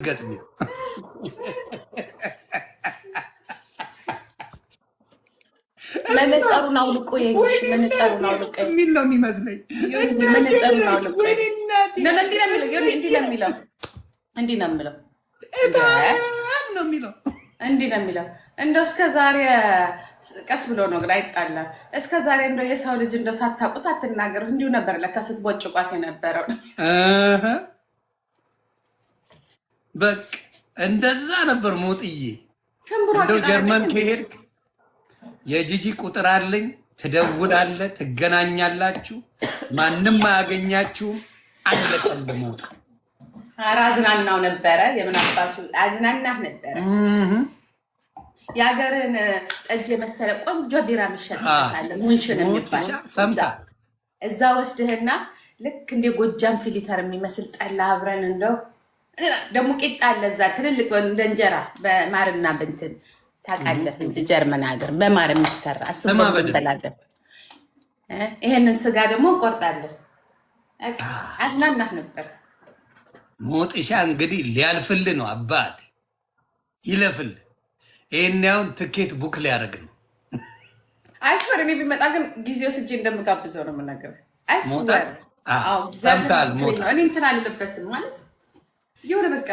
ገጥሚ መነጸሩን አውልቆ መነጸሩን አውልቆ የሚል ነው የሚመስለኝ። መነጸሩን አውልቆ እንዲህ ነው የሚለው እንደው እስከ ዛሬ ቀስ ብሎ ነው ግን አይጣላም። እስከ ዛሬ እንደው የሰው ልጅ እንደው ሳታውቁት አትናገሩ። እንዲሁ ነበር ለካ ስትቦጭቋት የነበረው። በቃ እንደዛ ነበር ሞጥዬ። እንደው ጀርመን ከሄድክ የጂጂ ቁጥር አለኝ፣ ትደውላለህ፣ ትገናኛላችሁ፣ ማንም አያገኛችሁም። አለቀም ሞጣ። ኧረ አዝናናው ነበረ። የምን አባቱ አዝናናህ ነበረ። የሀገርን ጠጅ የመሰለ ቆንጆ ቢራ የሚሸጥበታል ሙንሽን የሚባል ሰምታ እዛ ወስድህና ልክ እንደ ጎጃም ፊሊተር የሚመስል ጠላ አብረን እንደው ደግሞ ቂጣ አለ እዛ ትልልቅ እንደ እንጀራ በማርና በእንትን ታውቃለህ፣ እዚህ ጀርመን ሀገር በማር የሚሰራ እሱ እንበላለን። ይሄንን ስጋ ደግሞ እንቆርጣለን። አዝናናህ ነበር ሞጥሻ። እንግዲህ ሊያልፍልህ ነው አባቴ፣ ይለፍልህ። ይሄን ያውን ትኬት ቡክ ሊያደርግ ነው። አይስወር እኔ ቢመጣ ግን ጊዜው ስጄ እንደምጋብዘው ነው የምናገር። አይስወር ሰምታል ሞጣ። እኔ እንትን አልልበትም ማለት የሆነ በቃ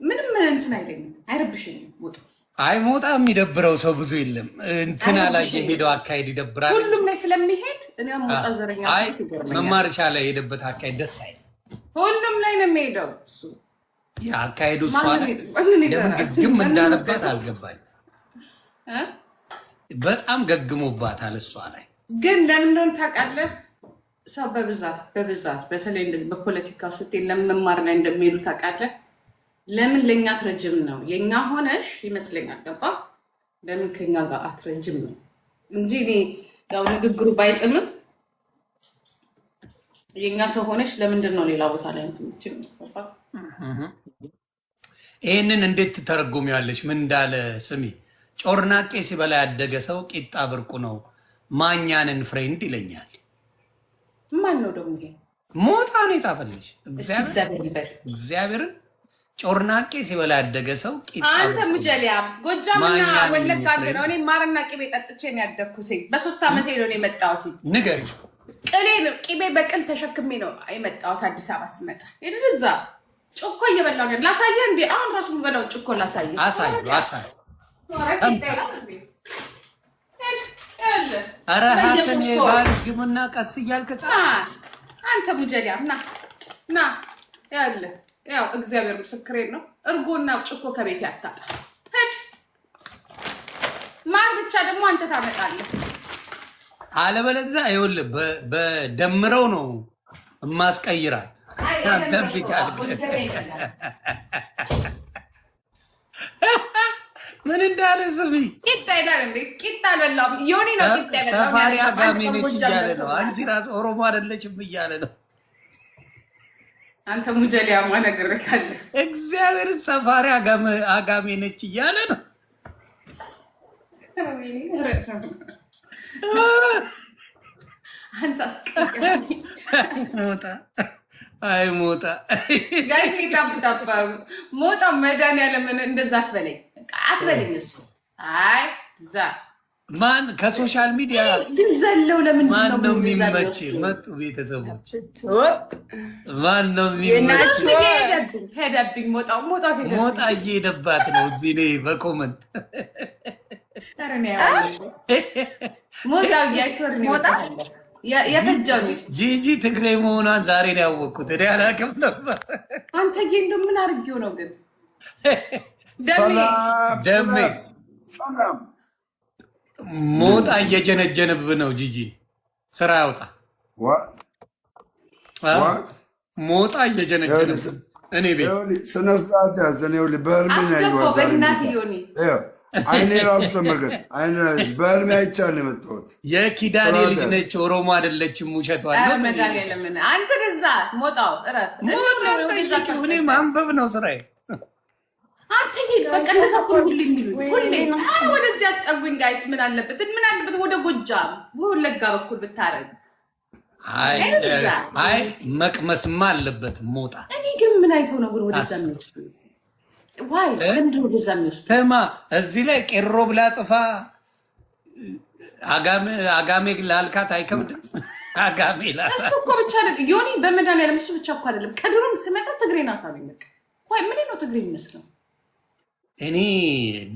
ምንም እንትን አይለኝም፣ አይረብሽኝም ሞጣ። አይ ሞጣ የሚደብረው ሰው ብዙ የለም። እንትና ላይ የሄደው አካሄድ ይደብራል። ሁሉም ላይ ስለሚሄድ እኔ ሞጣ ዘረኛ መማርሻ ላይ የሄደበት አካሄድ ደስ አይልም። ሁሉም ላይ ነው የሚሄደው እሱ የአካሄዱ እሷ ላይ ለምን ግግም እንዳለባት አልገባኝ። በጣም ገግሞባታል እሷ ላይ። ግን ለምን እንደሆነ ታውቃለህ? ሰው በብዛት በተለይ እንደዚህ በፖለቲካው ስትል ለምን መማር ላይ እንደሚሄዱ ታውቃለህ? ለምን ለእኛ አትረጅም ነው የእኛ ሆነሽ ይመስለኛል። ገባ? ለምን ከኛ ጋር አትረጅም ነው እንጂ እኔ ያው ንግግሩ ባይጥምም የእኛ ሰው ሆነሽ ለምንድን ነው ሌላ ቦታ ላይ የምትችል? ይህንን እንዴት ትተረጉሚዋለሽ? ምን እንዳለ ስሚ። ጮርናቄ ሲበላ ያደገ ሰው ቂጣ ብርቁ ነው፣ ማኛንን ፍሬንድ ይለኛል። ማን ነው ደግሞ ይሄ? ሞጣ ነው የጻፈልሽ። እግዚአብሔርን ጮርናቄ ሲበላ ያደገ ሰው ቂጣ አንተ ሙጀሊያ ጎጃምና ወለጋ ነው። እኔ ማርና ቅቤ ጠጥቼ ነው ያደግኩት። በ3 ዓመቴ ነው የመጣሁት። ንገሪ። ቅቤ በቅል ተሸክሜ ነው የመጣሁት አዲስ አበባ ስመጣ። እዛ ጭኮ እየበላሁ ነው። ላሳየህ እንዴ? አሁን ራሱ የምበላው ጭኮ ላሳየህ። አሳይ። ኧረ ሀሰን የባህል ግምና ቀስ እያልክ አንተ ሙጀሊያ ና ያው እግዚአብሔር ምስክሬ ነው። እርጎና ጭኮ ከቤት ያታጣ። ማር ብቻ ደግሞ አንተ ታመጣለህ። አለበለዚያ ይኸውልህ በደምረው ነው የማስቀይራት። ምን እንዳለ ስሚ። ቂጣ ይላል እንዴ? ቂጣ አልበላሁም። ዮኒ ነው ቂጣ ይበላል። ሰፋሪ አጋሜ ነች እያለ ነው። አንቺ ራስ ኦሮሞ አይደለችም እያለ ነው። አንተ ሙጀሊያማ ነግሬሃለሁ። እግዚአብሔር ሰፋሪ አጋሜ ነች እያለ ነው። አንተ አስቀያሚ ሞጣ። አይ ሞጣ ጋይስ ይጣብጣባ ሞጣ መድኃኒዓለምን እንደዛ አትበለኝ እሱ አይ ዛ ማን ከሶሻል ሚዲያ ግን ዘለው ለምን ነው የሚመች? መጡ ቤተሰቦች ማን ነው የሚመች? ሄደብኝ ሞጣ እየሄደባት ነው እዚህ ላይ በኮመንት ጂጂ ትግሬ መሆኗን ዛሬ ነው ያወቅኩት። እኔ አላውቅም ነበር። አንተ እንደምን አድርጌው ነው ግን ደሜ ሞጣ እየጀነጀንብ ነው። ጂጂ ስራ ያውጣ። ሞጣ እየጀነጀንብ እኔ ቤት ስነ ስርዓት ያዘን አይኔ ራሱ ተመልከት። በህልሜ አይቻል ነው የመጣሁት። የኪዳኔ ልጅ ነች፣ ኦሮሞ አይደለችም። ውሸቷ አንተ ደዛ ሞጣው እረፍ። እኔ ማንበብ ነው ስራዬ። አንተ በቃ እንደዛ ሁሉ የሚሉኝ ሁሌ ወደዚህ አስጠጉኝ። ጋይስ ምን አለበት ወደ ጎጃም ወለጋ በኩል ብታረግ። አይ መቅመስማ አለበት ሞጣ። እኔ ግን ምን አይተው ነው ግን ወደዛ ነው ዋይ ለምንድን ነው በዛ የሚወስዱ? ተማ እዚህ ላይ ቄሮ ብላ ጽፋ አጋሜ ላልካት አይከብድም? አጋሜ ላልካት እሱ እኮ ብቻ አይደለም ዮኒ፣ በመድኃኒዓለም እሱ ብቻ እኮ አይደለም። ከድሮም ስመጣ ትግሬ ናት አለኝ። በቃ ዋይ ምን ነው ትግሬ የሚመስለው? እኔ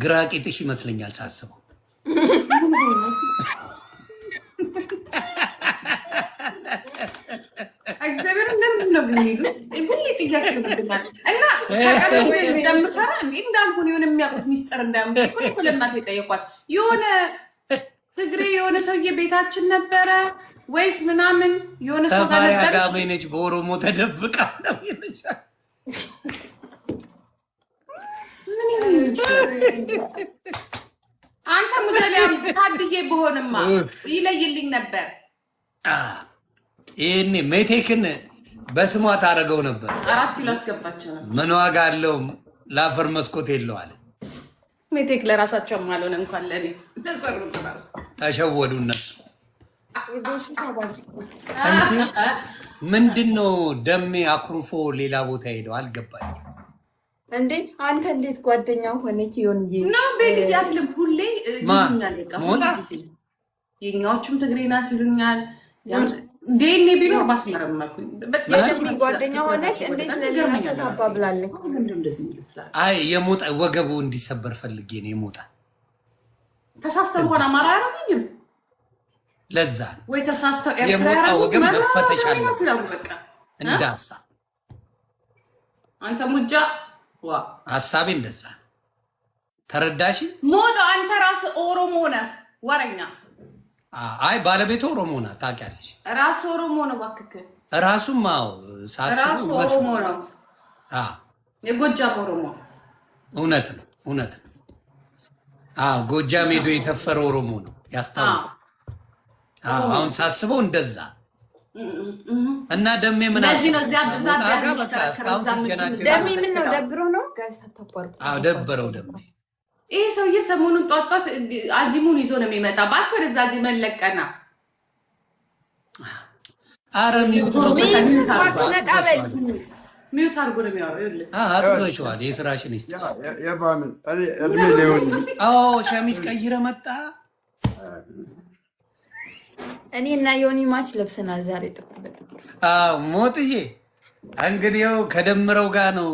ግራ ቂጥሽ ይመስለኛል ሳስበው። እግዚአብሔር ለምንድን ነው ግን ይሉ ሁሌ ጥያቄ ይሆንብኛል። እና ታውቃለህ ወይ እንደምፈራ እንዳልሆነ የሆነ የሚያውቁት ሚስጥር እንዳያምጡ እኮ ለእናቴ የጠየኳት የሆነ ትግሬ የሆነ ሰውዬ ቤታችን ነበረ ወይስ ምናምን የሆነ ሰው ጋር ነበር። አጋሜ ነች በኦሮሞ ተደብቃ ነው ይልሻል። ምን አንተ ሙጀሊያም ታድዬ በሆንማ ይለይልኝ ነበር። ይሄኔ ሜቴክን በስሟ ታደርገው ነበር። 4 ኪሎ አስገባቸው ነበር። ምን ዋጋ አለው? ለአፈር መስኮት የለው አለ። ሜቴክ ለራሳቸው ማልሆነ እንኳን ለኔ ለሰሩት ራስ ተሸወዱ እነሱ። ምንድነው ደሜ አኩርፎ ሌላ ቦታ ሄደው አልገባኝ እንዴ? አንተ እንዴት ጓደኛ ሆነክ ይሆንዬ ነው ቤል ያለም ሁሌ ይሉኛል። በቃ የኛዎቹም ትግሬ ናት ይሉኛል። ዴኔ ቢኖር ባስመረመርኩኝ የደሚ ጓደኛ ሆነክ እንዴት ለሌላ ሰው ታባብላለህ? አይ የሞጣ ወገቡ እንዲሰበር ፈልጌ ነው። የሞጣ ተሳስተው እንኳን አማራ አያረጉኝም። ለዛ ወይ ተሳስተው ኤርትራ የሞጣ ወገብ መፈተሽ አለ። በቃ እንዳሳ አንተ ሙጃ ዋ ሐሳቤ እንደዛ ተረዳሽ? ሞጣ አንተ ራስህ ኦሮሞ ነህ ወረኛ። አይ ባለቤቱ ኦሮሞ ናት ታውቂያለሽ። ራሱ ኦሮሞ ነው እባክህ። ራሱም አዎ ራሱ ኦሮሞ ነው። የጎጃም ኦሮሞ እውነት ነው፣ እውነት ነው። ጎጃም ሄዶ የሰፈረ ኦሮሞ ነው ያስታውቃል። አሁን ሳስበው እንደዛ እና ደሜ ምን ለዚህ ነው እዚያ ብዛት በቃ እስካሁን ሲጀናጀ ደሜ ምን ነው ደብሮ ነው ጋይስ ታጣጣሩ። ደበረው ደሜ። ይሄ ሰውዬ ሰሞኑን ጧጧት አዚሙን ይዞ ነው የሚመጣ። ባክ ወደዛ አዚመን ለቀና። አረ ሚውት ነው ተነቃበል። ሚውት አድርጎ ነው የሚያወራው። ይኸውልህ አጥቶችዋል። የስራሽን ይስጥ። የፋምን እድሜ ሊሆን ሸሚዝ ቀይረ መጣ። እኔ እና ዮኒ ማች ለብሰናል ዛሬ ጥቁር በጥቁር። ሞጥዬ እንግዲህ ከደምረው ጋር ነው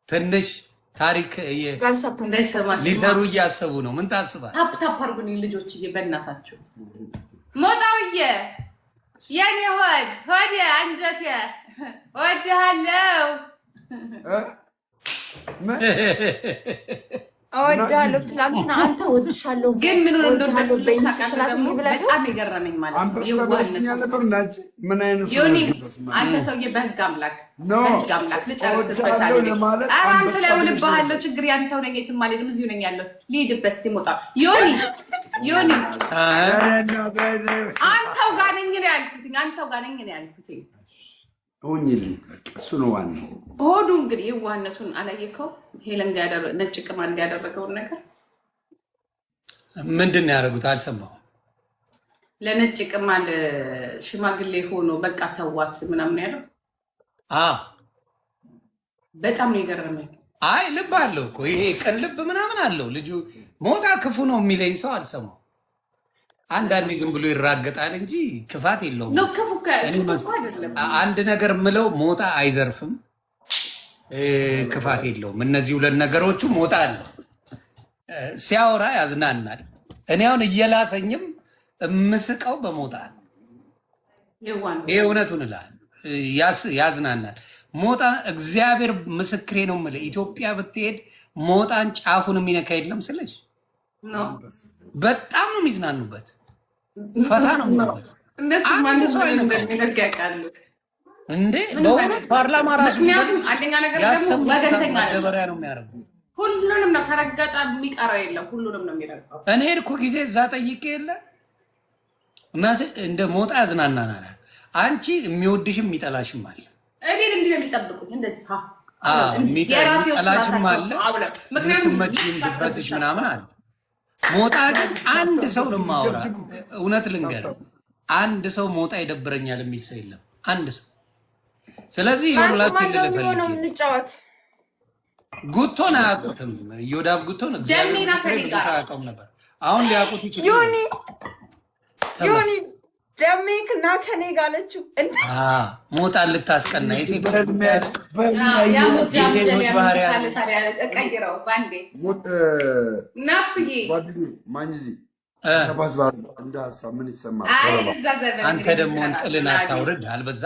ትንሽ ታሪክ ሊሰሩ እያሰቡ ነው። ምን ታስባል? ታፕ ታፕ አድርጉኝ ልጆችዬ፣ በእናታችሁ ሞጣውዬ፣ የኔ ሆድ አንጀቴ እወድሃለሁ። እወድሃለሁ። ትላንትና አንተ እወድሻለሁ ግን ምን ሆነ በጣም የገረመኝ ማለት አንተ ሰውዬ በህግ አምላክ ልጨርስበታለሁ። ኧረ አንተ ላይ ውልብሃለሁ። ችግር ያንተው ነኝ። የትም አልሄድም። እዚሁ ነኝ ያለሁት። ልሂድበት ሞጣ። ዮኒ አንተው ጋር ነኝ ነው ያልኩትኝ። አንተው ጋር ነኝ ነው ያልኩትኝ። እሱ ነው ዋናው። ሆዱ እንግዲህ የዋህነቱን አላየከው? ሄለን ነጭ ቅማል ያደረገውን ነገር ምንድን ነው ያደረጉት? አልሰማሁም። ለነጭ ቅማል ሽማግሌ ሆኖ በቃ ተዋት ምናምን ያለው በጣም ነው የገረመኝ። አይ ልብ አለው እኮ ይሄ ቅን ልብ ምናምን አለው ልጁ። ሞጣ ክፉ ነው የሚለኝ ሰው አልሰማሁም። አንዳንዴ ዝም ብሎ ይራገጣል እንጂ ክፋት የለውም። አንድ ነገር ምለው ሞጣ አይዘርፍም፣ ክፋት የለውም። እነዚህ ሁለት ነገሮቹ ሞጣ አለው። ሲያወራ ያዝናናል። እኔ አሁን እየላሰኝም እምስቀው በሞጣ ነው። ይሄ እውነቱን እልሃለሁ፣ ያዝናናል። ሞጣ እግዚአብሔር ምስክሬ ነው የምልህ። ኢትዮጵያ ብትሄድ ሞጣን ጫፉን የሚነካ የለም ስለሽ በጣም ነው የሚዝናኑበት። ፈታ ነው የሚሉበት። እንደሱ ማለት ነው እንደሚነካ ያውቃሉ እንዴ በእውነት ፓርላማ ራሱ። ምክንያቱም አንደኛ ነገር ደግሞ ወገንተኛ ማደበሪያ ነው የሚያደርጉት። ሁሉንም ነው ከረገጠ የሚቀረው የለም። ሁሉንም ነው የሚረግጠው። እኔ ሄድኩ ጊዜ እዛ ጠይቄ የለ እና እንደ ሞጣ ያዝናናናል። አንቺ የሚወድሽም የሚጠላሽም አለ። እኔን እንዲህ ነው የሚጠብቁኝ እንደዚህ የሚጠላሽም አለ። ምክንያቱም ድፍረትሽ ምናምን አለ። ሞጣ ግን አንድ ሰው ነው የማወራ። እውነት ልንገርህ፣ አንድ ሰው ሞጣ ይደብረኛል የሚል ሰው የለም። አንድ ሰው። ስለዚህ ሁለት ልፈልግ ጉቶን አያውቁትም። ዮዳብ ጉቶን ጀሚና ከሊጋ አያውቀውም ነበር። አሁን ሊያውቁት ይችላሉ። ዮኒ ደሜክ እና ከኔ ጋር አለችው እንዴ ሞጣ ልታስቀና የሴቶች ባህሪያ ቀይረው ባንዴ ናፕዬ ማንዚ እንደ ሀሳብ ምን ይሰማል? አንተ ደግሞ እንጥልን አታውርድ አልበዛ